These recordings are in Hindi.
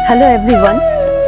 Hello everyone,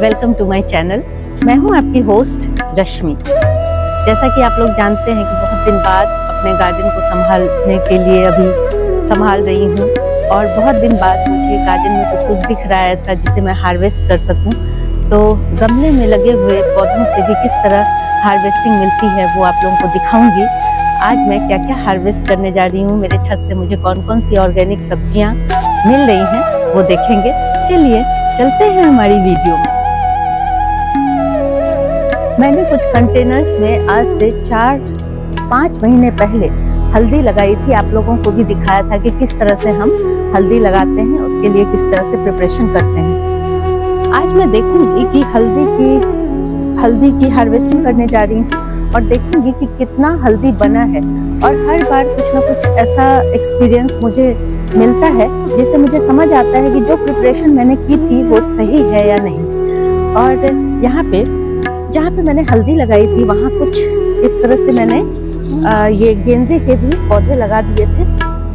welcome to my channel. मैं हूं आपकी होस्ट रश्मि। जैसा कि आप लोग जानते हैं कि बहुत दिन बाद अपने गार्डन को संभालने के लिए अभी संभाल रही हूं और बहुत दिन बाद मुझे गार्डन में कुछ दिख रहा है ऐसा जिसे मैं हार्वेस्ट कर सकूं। तो गमले में लगे हुए पौधों से भी किस तरह हार्वेस्टिंग मिलती है वो आप लोगों को दिखाऊंगी। आज मैं क्या क्या हार्वेस्ट करने जा रही हूँ, मेरे छत से मुझे कौन कौन सी ऑर्गेनिक सब्जियाँ मिल रही हैं वो देखेंगे। चलिए चलते हैं हमारी वीडियो में। मैंने कुछ कंटेनर्स में आज से 4-5 महीने पहले हल्दी लगाई थी। आप लोगों को भी दिखाया था कि किस तरह से हम हल्दी लगाते हैं, उसके लिए किस तरह से प्रिपरेशन करते हैं। आज मैं देखूंगी कि हल्दी की हार्वेस्टिंग करने जा रही हूँ और देखूंगी कि कितना हल्दी बना है। और हर बार कुछ ना कुछ ऐसा एक्सपीरियंस मुझे मिलता है जिससे मुझे समझ आता है कि जो प्रिपरेशन मैंने की थी वो सही है या नहीं। और यहाँ पे जहाँ पे मैंने हल्दी लगाई थी वहाँ कुछ इस तरह से मैंने ये गेंदे के भी पौधे लगा दिए थे।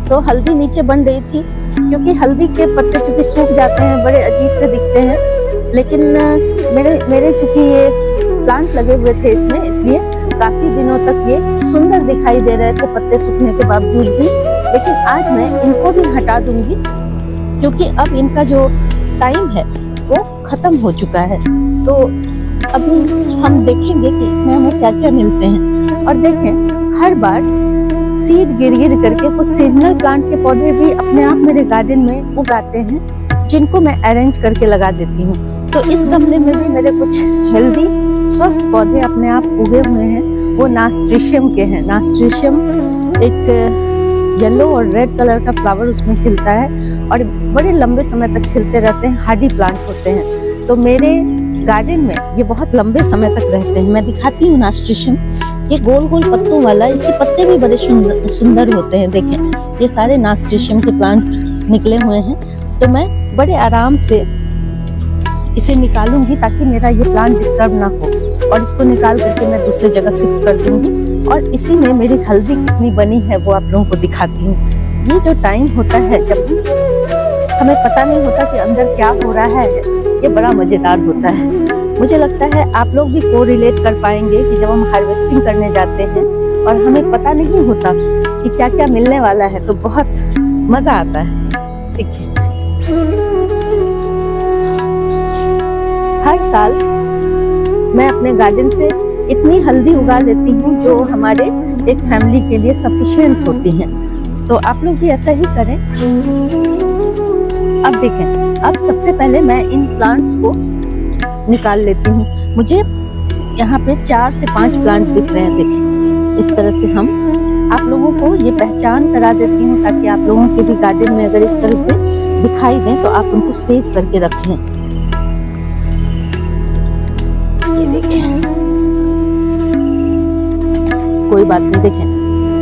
तो हल्दी नीचे बन रही थी क्योंकि हल्दी के पत्ते चूंकि सूख जाते हैं, बड़े अजीब से दिखते हैं, लेकिन मेरे चूंकि ये प्लांट लगे हुए थे इसमें, इसलिए काफी दिनों तक ये सुंदर दिखाई दे रहे थे पत्ते सूखने के बावजूद भी। लेकिन आज मैं इनको भी हटा दूंगी क्योंकि अब इनका जो टाइम है वो खत्म हो चुका है। तो अभी हम देखेंगे कि इसमें हमें क्या क्या मिलते हैं। और देखें, हर बार सीड गिर करके कुछ सीजनल प्लांट के पौधे भी अपने आप मेरे गार्डन में उगाते हैं जिनको मैं अरेंज करके लगा देती हूँ। तो इस गमले में भी मेरे कुछ हेल्दी स्वस्थ पौधे अपने आप उगे हुए हैं। वो नास्ट्रीशियम के हैं। नास्ट्रीशियम एक येलो और रेड कलर का फ्लावर उसमें खिलता है और बड़े लंबे समय तक खिलते रहते हैं। हार्डी प्लांट होते हैं। तो मेरे गार्डन में ये बहुत लंबे समय तक रहते हैं। मैं दिखाती हूँ नास्ट्रीशियम। ये गोल गोल पत्तों वाला, इसके पत्ते भी बड़े सुंदर होते हैं। देखें, ये सारे नास्ट्रीशियम के प्लांट निकले हुए हैं। तो मैं बड़े आराम से इसे निकालूंगी ताकि मेरा ये प्लांट डिस्टर्ब ना हो, और इसको निकाल करके मैं दूसरी जगह शिफ्ट कर दूंगी। और इसी में मेरी हल्दी कितनी बनी है वो आप लोगों को दिखाती हूँ। ये जो टाइम होता है जब हमें पता नहीं होता कि अंदर क्या हो रहा है, ये बड़ा मजेदार होता है। मुझे लगता है आप लोग भी को रिलेट कर पाएंगे कि जब हम हार्वेस्टिंग करने जाते हैं और हमें पता नहीं होता कि क्या क्या मिलने वाला है तो बहुत मजा आता है। ठीक है, हर साल मैं अपने गार्डन से इतनी हल्दी उगा लेती हूँ जो हमारे एक फैमिली के लिए सफिशिएंट होती हैं। तो आप लोग भी ऐसा ही करें। अब देखें, अब सबसे पहले मैं इन प्लांट्स को निकाल लेती हूँ। मुझे यहाँ पे 4 से 5 प्लांट दिख रहे हैं। देखें, इस तरह से हम आप लोगों को ये पहचान करा देती हूँ ताकि आप लोगों के भी गार्डन में अगर इस तरह से दिखाई दें तो आप उनको सेव करके रखें। ये देखें, कोई बात नहीं। देखें,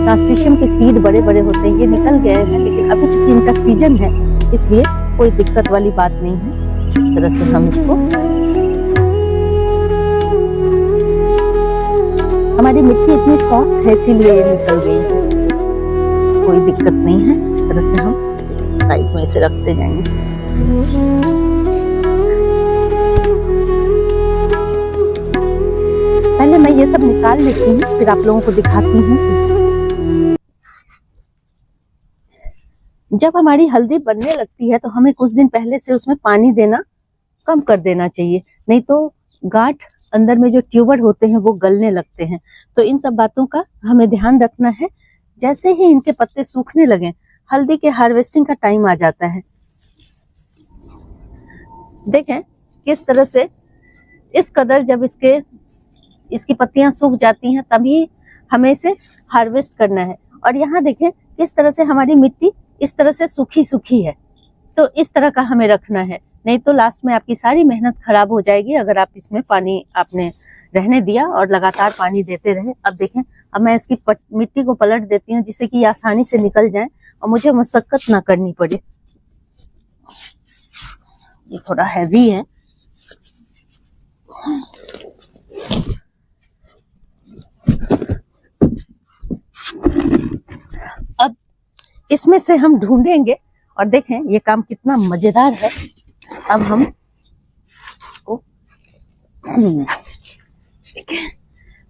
नास्ट्रीशियम के सीड बड़े बड़े होते हैं, ये निकल गए हैं, लेकिन अभी चूंकि इनका सीजन है इसलिए कोई दिक्कत वाली बात नहीं है। इस तरह से हम इसको, हमारी मिट्टी इतनी सॉफ्ट है इसीलिए ये निकल गई है, कोई दिक्कत नहीं है। इस तरह से हम साइड में इसे रखते जाएंगे। पहले मैं ये सब निकाल लेती हूँ, फिर आप लोगों को दिखाती हूँ कि जब हमारी हल्दी बनने लगती है तो हमें कुछ दिन पहले से उसमें पानी देना कम कर देना चाहिए, नहीं तो गांठ अंदर में जो ट्यूबर होते हैं वो गलने लगते हैं। तो इन सब बातों का हमें ध्यान रखना है। जैसे ही इनके पत्ते सूखने लगे, हल्दी के हार्वेस्टिंग का टाइम आ जाता है। देखें किस तरह से इस कदर जब इसकी पत्तियां सूख जाती हैं तभी हमें इसे हार्वेस्ट करना है। और यहाँ देखें किस तरह से हमारी मिट्टी इस तरह से सूखी सूखी है। तो इस तरह का हमें रखना है, नहीं तो लास्ट में आपकी सारी मेहनत खराब हो जाएगी अगर आप इसमें पानी आपने रहने दिया और लगातार पानी देते रहे। अब देखें, अब मैं इसकी मिट्टी को पलट देती हूँ जिससे कि आसानी से निकल जाए और मुझे मशक्कत ना करनी पड़े। ये थोड़ा हैवी है। अब इसमें से हम ढूंढेंगे और देखें ये काम कितना मजेदार है। अब हम देखिए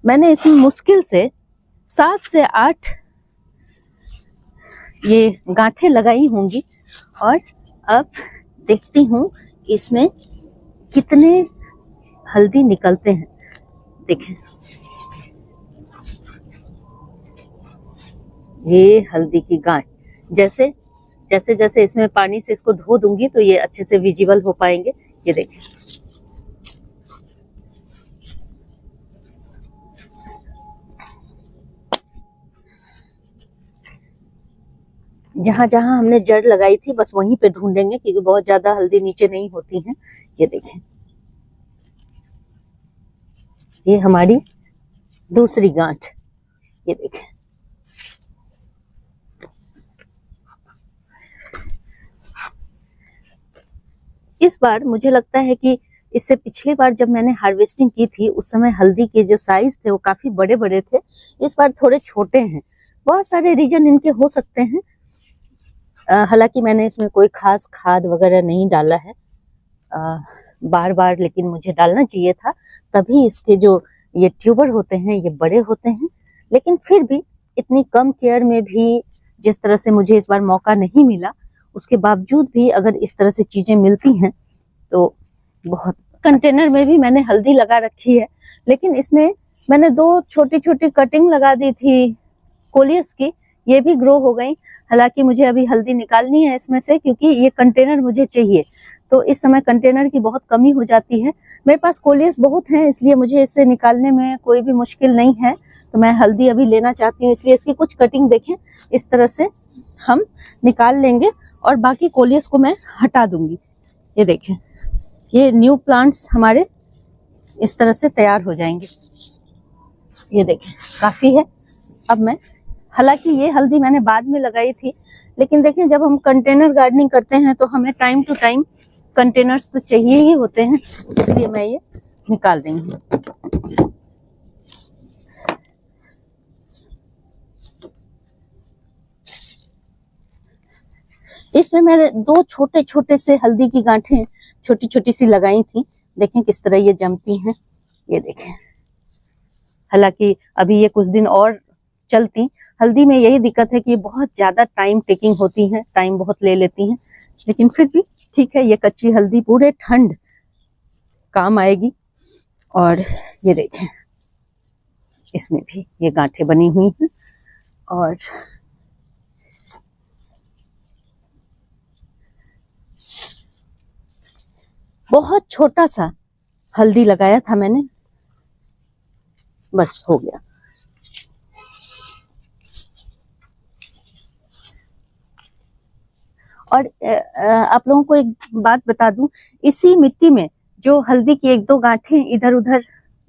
मैंने इसमें मुश्किल से 7 से 8 ये गांठें लगाई होंगी और अब देखती हूँ इसमें कितने हल्दी निकलते हैं। देखें ये हल्दी की गांठ, जैसे जैसे जैसे इसमें पानी से इसको धो दूंगी तो ये अच्छे से विजिबल हो पाएंगे। ये देखें जहां जहां हमने जड़ लगाई थी बस वहीं पे ढूंढेंगे क्योंकि बहुत ज्यादा हल्दी नीचे नहीं होती है। ये देखें ये हमारी दूसरी गांठ। ये देखें इस बार मुझे लगता है कि इससे पिछली बार जब मैंने हार्वेस्टिंग की थी उस समय हल्दी के जो साइज थे वो काफी बड़े बड़े थे, इस बार थोड़े छोटे हैं। बहुत सारे रीजन इनके हो सकते हैं। हालांकि मैंने इसमें कोई खास खाद वगैरह नहीं डाला है बार बार, लेकिन मुझे डालना चाहिए था, तभी इसके जो ये ट्यूबर होते हैं ये बड़े होते हैं। लेकिन फिर भी इतनी कम केयर में भी जिस तरह से मुझे इस बार मौका नहीं मिला, उसके बावजूद भी अगर इस तरह से चीजें मिलती हैं तो बहुत। कंटेनर में भी मैंने हल्दी लगा रखी है, लेकिन इसमें मैंने 2 छोटी छोटी कटिंग लगा दी थी कोलियस की, ये भी ग्रो हो गई। हालांकि मुझे अभी हल्दी निकालनी है इसमें से क्योंकि ये कंटेनर मुझे चाहिए, तो इस समय कंटेनर की बहुत कमी हो जाती है। मेरे पास कोलियस बहुत हैं, इसलिए मुझे इसे निकालने में कोई भी मुश्किल नहीं है, तो मैं हल्दी अभी लेना चाहती हूँ। इसलिए इसकी कुछ कटिंग देखें इस तरह से हम निकाल लेंगे और बाकी कोलियस को मैं हटा दूंगी। ये देखें ये न्यू प्लांट्स हमारे इस तरह से तैयार हो जाएंगे। ये देखें काफी है। अब मैं, हालांकि ये हल्दी मैंने बाद में लगाई थी, लेकिन देखें जब हम कंटेनर गार्डनिंग करते हैं तो हमें टाइम टू टाइम कंटेनर्स तो चाहिए ही होते हैं, इसलिए मैं ये निकाल देंगी। इसमें मैंने 2 छोटे छोटे से हल्दी की गांठें छोटी छोटी सी लगाई थी। देखें किस तरह ये जमती हैं। ये देखें, हालांकि अभी ये कुछ दिन और चलती। हल्दी में यही दिक्कत है कि ये बहुत ज्यादा टाइम टेकिंग होती है, टाइम बहुत ले लेती हैं, लेकिन फिर भी ठीक है, ये कच्ची हल्दी पूरे ठंड काम आएगी। और ये देखें इसमें भी ये गांठें बनी हुई हैं और बहुत छोटा सा हल्दी लगाया था मैंने, बस हो गया। और आप लोगों को एक बात बता दूं, इसी मिट्टी में जो हल्दी की 1-2 गांठें इधर उधर,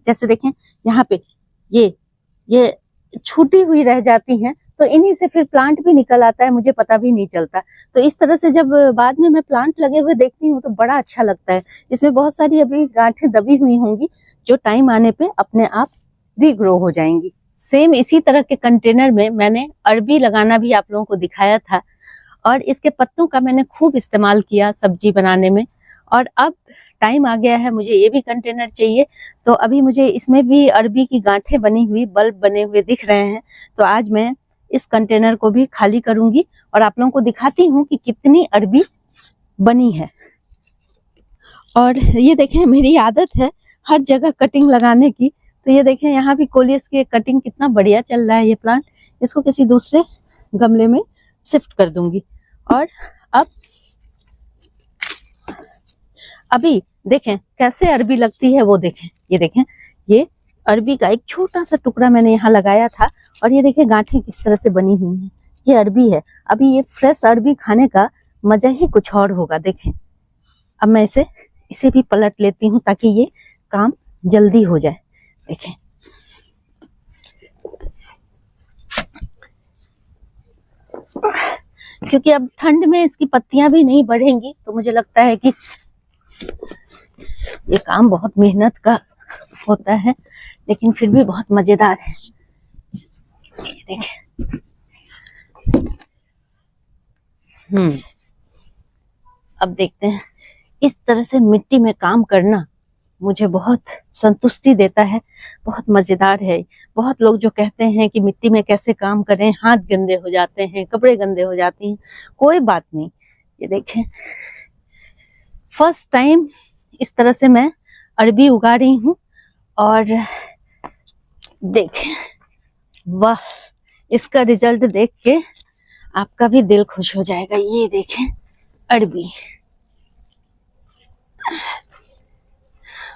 जैसे देखें यहाँ पे ये छूटी हुई रह जाती हैं, तो इन्हीं से फिर प्लांट भी निकल आता है, मुझे पता भी नहीं चलता। तो इस तरह से जब बाद में मैं प्लांट लगे हुए देखती हूँ तो बड़ा अच्छा लगता है। इसमें बहुत सारी अभी गांठें दबी हुई होंगी जो टाइम आने पे अपने आप रीग्रो हो जाएंगी। सेम इसी तरह के कंटेनर में मैंने अरबी लगाना भी आप लोगों को दिखाया था और इसके पत्तों का मैंने खूब इस्तेमाल किया सब्जी बनाने में। और अब टाइम आ गया है, मुझे ये भी कंटेनर चाहिए, तो अभी मुझे इसमें भी अरबी की गांठें बनी हुई, बल्ब बने हुए दिख रहे हैं। तो आज मैं इस कंटेनर को भी खाली करूंगी और आप लोगों को दिखाती हूँ कि कितनी अरबी बनी है। और ये देखें मेरी आदत है हर जगह कटिंग लगाने की, तो ये देखें यहाँ भी कोलियस की कटिंग कितना बढ़िया चल रहा है ये प्लांट। इसको किसी दूसरे गमले में शिफ्ट कर दूंगी। और अब अभी देखें कैसे अरबी लगती है वो देखें। ये देखें ये अरबी का एक छोटा सा टुकड़ा मैंने यहाँ लगाया था और ये देखें गांठें किस तरह से बनी हुई हैं। ये अरबी है। अभी ये फ्रेश अरबी खाने का मजा ही कुछ और होगा। देखें अब मैं इसे भी पलट लेती हूँ ताकि ये काम जल्दी हो जाए। देखें क्योंकि अब ठंड में इसकी पत्तियां भी नहीं बढ़ेंगी, तो मुझे लगता है कि ये काम बहुत मेहनत का होता है, लेकिन फिर भी बहुत मजेदार है। ये देखें अब देखते हैं इस तरह से मिट्टी में काम करना मुझे बहुत संतुष्टि देता है, बहुत मजेदार है। बहुत लोग जो कहते हैं कि मिट्टी में कैसे काम करें, हाथ गंदे हो जाते हैं, कपड़े गंदे हो जाते हैं, कोई बात नहीं। ये देखें, फर्स्ट टाइम इस तरह से मैं अरबी उगा रही हूँ और देखें, वाह, इसका रिजल्ट देख के आपका भी दिल खुश हो जाएगा। ये देखें अरबी,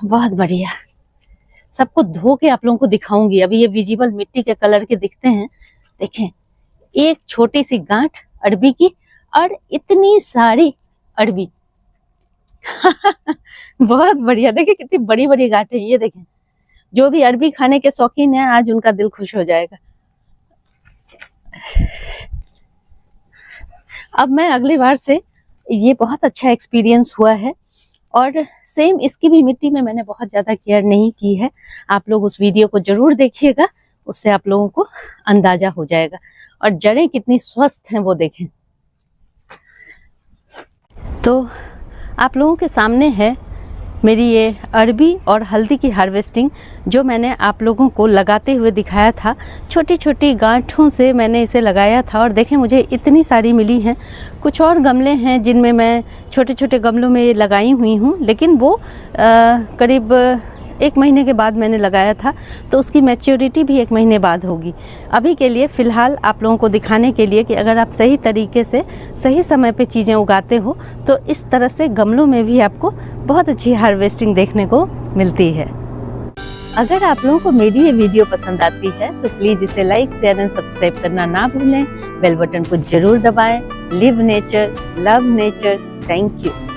बहुत बढ़िया। सबको धो के आप लोगों को दिखाऊंगी। अभी ये विजिबल मिट्टी के कलर के दिखते हैं। देखें, एक छोटी सी गांठ अरबी की और इतनी सारी अरबी बहुत बढ़िया। देखिए कितनी बड़ी बड़ी गांठ है। ये देखें, जो भी अरबी खाने के शौकीन है आज उनका दिल खुश हो जाएगा। अब मैं अगली बार से, ये बहुत अच्छा एक्सपीरियंस हुआ है और सेम इसकी भी मिट्टी में मैंने बहुत ज्यादा केयर नहीं की है। आप लोग उस वीडियो को जरूर देखिएगा, उससे आप लोगों को अंदाजा हो जाएगा। और जड़ें कितनी स्वस्थ हैं वो देखें। तो आप लोगों के सामने है मेरी ये अरबी और हल्दी की हार्वेस्टिंग, जो मैंने आप लोगों को लगाते हुए दिखाया था। छोटी छोटी गांठों से मैंने इसे लगाया था और देखें मुझे इतनी सारी मिली हैं। कुछ और गमले हैं जिनमें मैं छोटे छोटे गमलों में लगाई हुई हूँ, लेकिन वो करीब 1 महीने के बाद मैंने लगाया था, तो उसकी मैच्योरिटी भी 1 महीने बाद होगी। अभी के लिए फ़िलहाल आप लोगों को दिखाने के लिए कि अगर आप सही तरीके से सही समय पे चीज़ें उगाते हो तो इस तरह से गमलों में भी आपको बहुत अच्छी हार्वेस्टिंग देखने को मिलती है। अगर आप लोगों को मेरी ये वीडियो पसंद आती है तो प्लीज़ इसे लाइक, शेयर एंड सब्सक्राइब करना ना भूलें। बेल बटन को ज़रूर दबाएँ। Live nature, love nature. Thank you.